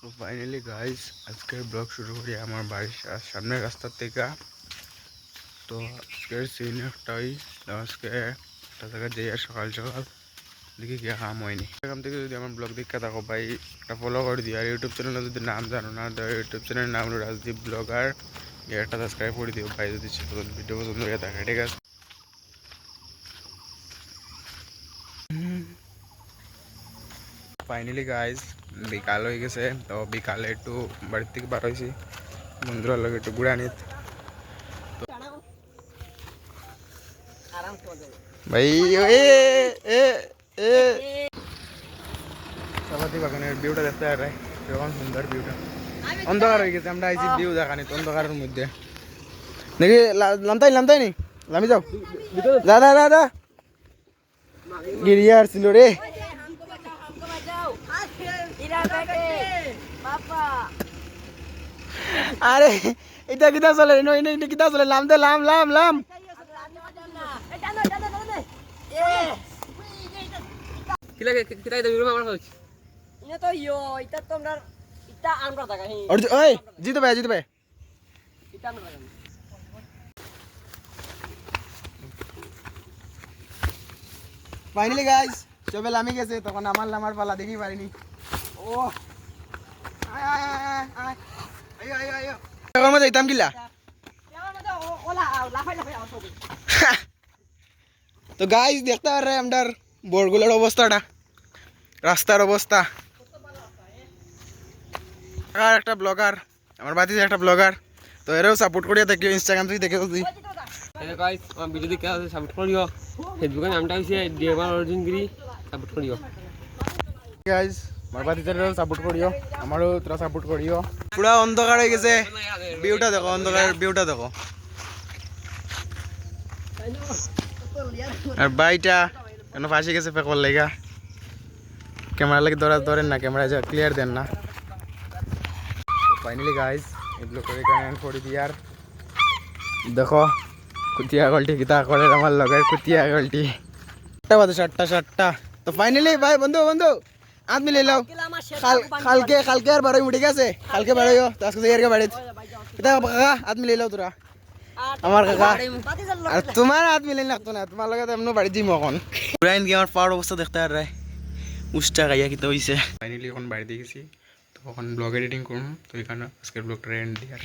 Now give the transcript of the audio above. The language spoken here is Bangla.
তো ফাইনালি গাইস আজকের ব্লগ শুরু করি আমার বাড়ির সামনের রাস্তা থেকে। তো আজকের সিন একটাই, আজকে একটা জায়গায় যাই আর সকাল সকাল দেখি গিয়ে কাম হয়নি। এখান থেকে যদি আমার ব্লগ দেখে থাকো ভাই একটা ফলো করে দিও, আর ইউটিউব চ্যানেলে যদি নাম জানো না তো ইউটিউব চ্যানেলের নাম হলো রাজদীপ ব্লগার, একটা সাবস্ক্রাইব করে দিও ভাই যদি ভিডিও পছন্দ হয়ে থাকে। ঠিক আছে, ফাইনালি গাইজ বিকাল হয়ে গেছে। তো বিকালে একটু বাড়ির থেকে বার হয়েছি বন্ধুরা লোক একটু ঘুরে আনিত ভাই। এ এ এ সাবাতি বাগানের ভিউটা দেখতে আর কেমন সুন্দর ভিউটা। অন্ধকার হয়ে গেছে, আমরা আইছি ভিউ দেখানি তো অন্ধকারের মধ্যে। দেখি লামতাই লামতাই নি লামি যাও দাদা দাদা গিরিয়ার ছিল রে। আরে এটা কিতা চলে এটা কিতা চলে লাম দে লাম লাম লাম। ওই জিতো ভাই জিতো ভাই। ফাইনালি গাইস সবে লামি গেছে, তখন আমার লামার পালা দেখি পারিনি। ও আয় আয় আয় আয় আয় আয় আয় এখন মধ্যে যাইতাম কিলা। তো গাইস দেখতে পারে আমাদের বরগুলোর অবস্থাটা, রাস্তার অবস্থা। আর একটা ব্লগার আমার বাতিতে একটা ব্লগার, তো এরাও সাপোর্ট করিয়া দেখিও ইনস্টাগ্রাম থেকে দেখে তুই। গাইস আমার ভিডিও দেখে সাপোর্ট করিও, ফেসবুকে নামটা হইছে ডিএমআর অর্জুনগিরি, সাপোর্ট করিও গাইস আমার বাতিতেও সাপোর্ট করিও, আমারও তোরা সাপোর্ট করিও। পুরা অন্ধকার হয়ে গেছে, ভিউটা দেখো, অন্ধকারের ভিউটা দেখো। আর বাইটা কেন ফাঁসি গেছে পেকর লেগা, ক্যামেরা লাগে ধরেন না, ক্যামেরা যা ক্লিয়ার দেন না। ফাইনালি গাইস এগুলো করে এখানে করে দিই। আর দেখো কুতিয়া গল্টি কিতা করে আমার লগের কুতিয়া গল্টি। 7টা বাজে 7টা। তো ফাইনালি ভাই বন্ধু বন্ধু হাত মিলে লাও, কালকে আর বারোই ঠিক আছে, কালকে বারোইও তো আজকে যাই আর বাড়ি কিতা কাকা হাত মিলে লাও তোরা আমার কাকা। আর তোমার হাত মিলে লাগতো না, তোমার লগে এমন বাড়ি দিম এখন। ব্রাইন কি আমার পাওয়ার অবস্থা দেখতে আর রায় উষ্টা গাইয়া কিতা হইছে। ফাইনালি এখন বাড়ি দিয়ে গেছি, তো এখন ব্লগ এডিটিং করুন, তো এখানে আজকের ব্লগটা এন্ড দিই। আর